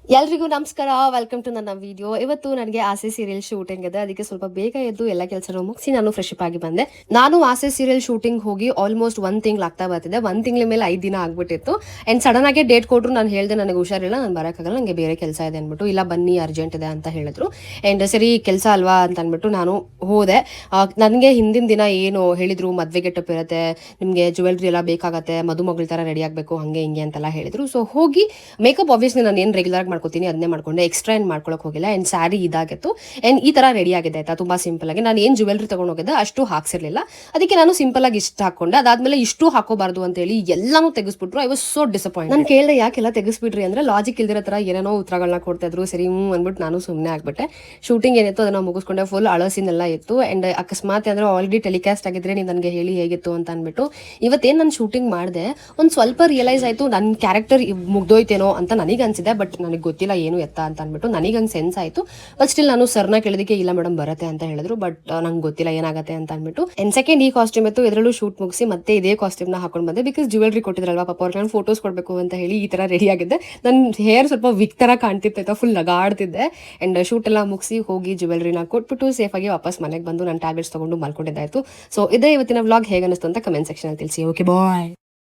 ಎಲ್ರಿಗೂ ನಮಸ್ಕಾರ, welcome to ನನ್ನ ವಿಡಿಯೋ. ಇವತ್ತು ನನಗೆ ಆಸೆ ಸೀರಿಯಲ್ ಶೂಟಿಂಗ್ ಇದೆ, ಅದಕ್ಕೆ ಸ್ವಲ್ಪ ಬೇಗ ಎದ್ದು ಎಲ್ಲ ಕೆಲಸನೂ ಮುಗಿಸಿ ನಾನು ಫ್ರೆಶ್ ಅಪ್ ಆಗಿ ಬಂದೆ. ನಾನು ಆಸೆ ಸೀರಿಯಲ್ ಶೂಟಿಂಗ್ ಹೋಗಿ ಆಲ್ಮೋಸ್ಟ್ 1 ತಿಂಗಳು ಆಗ್ತಾ ಬರ್ತಿದೆ. 1 ತಿಂಗಳ ಮೇಲೆ 5 ದಿನ ಆಗ್ಬಿಟ್ಟಿತ್ತು. ಅಂಡ್ ಸಡನ್ ಆಗಿ ಡೇಟ್ ಕೊಟ್ಟರು. ನಾನು ಹೇಳಿದೆ ನನಗೆ ಹುಷಾರಿಲ್ಲ, ನಾನು ಬರೋಕ್ಕಾಗಲ್ಲ, ನನಗೆ ಬೇರೆ ಕೆಲಸ ಇದೆ ಅಂದ್ಬಿಟ್ಟು. ಇಲ್ಲ ಬನ್ನಿ, ಅರ್ಜೆಂಟ್ ಇದೆ ಅಂತ ಹೇಳಿದ್ರು. ಅಂಡ್ ಸರಿ ಕೆಲಸ ಅಲ್ವಾ ಅಂತ ಅಂದ್ಬಿಟ್ಟು ನಾನು ಹೋದೆ. ನನಗೆ ಹಿಂದಿನ ದಿನ ಏನು ಹೇಳಿದ್ರು, ಮದ್ವೆ ಗೆಟಪ್ ಇರುತ್ತೆ, ನಿಮಗೆ ಜ್ಯುವೆಲ್ರಿ ಎಲ್ಲ ಬೇಕಾಗತ್ತೆ, ಮದುಮಗಳ ಥರ ರೆಡಿ ಆಗಬೇಕು, ಹಂಗೆ ಹಿಂಗೆ ಅಂತೆಲ್ಲ ಹೇಳಿದ್ರು. ಸೊ ಹೋಗಿ ಮೇಕಪ್ ಆಬ್ವಿಯಸ್ಲಿ ನಾನು ಏನು ರೆಗ್ಯುಲರ್ ಮಾಡ್ಕೋತೀನಿ ಅದನ್ನೇ ಮಾಡ್ಕೊಂಡೆ, ಎಕ್ಸ್ಟ್ರಾ ಏನು ಮಾಡ್ಕೊಳಕ್ ಹೋಗಿಲ್ಲ. ಆ್ಯಂಡ್ ಸ್ಯಾರಿ ಇದಾಗಿತ್ತು, ಆ್ಯಂಡ್ ಈ ಥರ ರೆಡಿ ಆಗಿದೆ ಆಯ್ತಾ, ತುಂಬ ಸಿಂಪಲ್ ಆಗಿ. ನಾನು ಏನು ಜ್ಯುವೆಲ್ರಿ ತೊಗೊಂಡು ಹೋಗಿದ್ದೆ ಅಷ್ಟು ಹಾಕ್ಸಿರ್ಲಿಲ್ಲ, ಅದಕ್ಕೆ ನಾನು ಸಿಂಪಲ್ ಆಗಿ ಇಷ್ಟು ಹಾಕೊಂಡೆ. ಅದಾದ್ಮೇಲೆ ಇಷ್ಟು ಹಾಕೋಬಾರ್ದು ಅಂತೇಳಿ ಎಲ್ಲಾನು ತೆಗೆಸ್ಬಿಟ್ರು. I was so disappoint. ನಾನು ಕೇಳಿದೆ ಯಾಕೆಲ್ಲ ತೆಗೆಸ್ಬಿಟ್ರಿ ಅಂದ್ರೆ, ಲಾಜಿಕ್ ಇಲ್ದಿರೋ ಥರ ಏನೇನೋ ಉತ್ತರಗಳನ್ನ ಕೊಡ್ತಾ ಇದ್ರು. ಸರಿ ಅಂದ್ಬಿಟ್ಟು ನಾನು ಸುಮ್ಮನೆ ಆಗ್ಬಿಟ್ಟೆ. ಶೂಟಿಂಗ್ ಏನಿತ್ತು ಅದನ್ನ ಮುಗಿಸ್ಕೊಂಡೆ. ಫುಲ್ ಅಳಸಿನೆಲ್ಲ ಇತ್ತು. ಆ್ಯಂಡ್ ಅಕಸ್ಮಾತ್ ಅಂದ್ರೆ ಆಲ್ರೆಡಿ ಟೆಲಿಕಾಸ್ಟ್ ಆಗಿದ್ರೆ ನೀವು ನನಗೆ ಹೇಳಿ ಹೇಗಿತ್ತು ಅಂತ ಅಂದ್ಬಿಟ್ಟು. ಇವತ್ತೇನು ನಾನು ಶೂಟಿಂಗ್ ಮಾಡಿದೆ, ಒಂದು ಸ್ವಲ್ಪ ರಿಯಲೈಸ್ ಆಯಿತು ನನ್ನ ಕ್ಯಾರೆಕ್ಟರ್ ಮುಗ್ದೋಯ್ತೇನೋ ಅಂತ ನನಗೆ ಅನ್ಸಿದೆ. ಬಟ್ ನನಗೆ ಗೊತ್ತಿಲ್ಲ ಏನು ಎತ್ತ ಅಂತ ಅಂದ್ಬಿಟ್ಟು ನನಗೆ ಹಂಗೆ ಸೆನ್ಸ್ ಆಯಿತು. ಬಟ್ ಸ್ಟಿಲ್ ನಾನು ಸರ್ನ ಕೇಳಿದಕ್ಕೆ ಇಲ್ಲ ಮೇಡಮ್ ಬರುತ್ತೆ ಅಂತ ಹೇಳಿದ್ರು. ಬಟ್ ನಂಗೆ ಗೊತ್ತಿಲ್ಲ ಏನಾಗುತ್ತೆ ಅಂತ ಅಂದ್ಬಿಟ್ಟು. ಅಂಡ್ ಸೆಕೆಂಡ್ ಈ ಕಾಸ್ಟ್ಯೂಮ್ ಇತ್ತು, ಇದರಲ್ಲೂ ಶೂಟ್ ಮುಗಿಸಿ ಮತ್ತೆ ಇದೇ ಕಾಸ್ಟ್ಯೂಮ್ನ ಹಾಕೊಂಡು ಬಂದೆ. ಬಿಕಾಸ್ ಜ್ಯುವೆಲ್ರಿ ಕೊಟ್ಟಿದ್ರಲ್ವಾ ಪಾಪ, ಅವ್ರಿಗೆ ನಾನು ಫೋಟೋಸ್ ಕೊಡಬೇಕು ಅಂತ ಹೇಳಿ ಈ ಥರ ರೆಡಿ ಆಗಿದ್ದೆ. ನನ್ನ ಹೇರ್ ಸ್ವಲ್ಪ ವಿಕ್ ಥರ ಕಾಣ್ತಿತ್ತು, ಫುಲ್ ನಗಾಡ್ತಿದ್ದೆ. ಆ್ಯಂಡ್ ಶೂಟ್ ಎಲ್ಲ ಮುಗಿಸಿ ಹೋಗಿ ಜ್ಯುವೆಲ್ರಿನ ಕೊಟ್ಬಿಟ್ಟು ಸೇಫಾಗಿ ವಾಪಸ್ ಮನೆಗೆ ಬಂದು ನಾನು ಟ್ಯಾಬ್ಲೆಟ್ಸ್ ತೊಗೊಂಡು ಮಲ್ಕೊಂಡಿದ್ದಾಯಿತು. ಸೊ ಇದೇ ಇವತ್ತಿನ ವ್ಲಾಗ್. ಹೇಗೆ ಅನಿಸ್ತು ಅಂತ ಕಮೆಂಟ್ ಸೆಕ್ಷನಲ್ಲಿ ತಿಳಿಸಿ. ಓಕೆ ಬಾಯ್.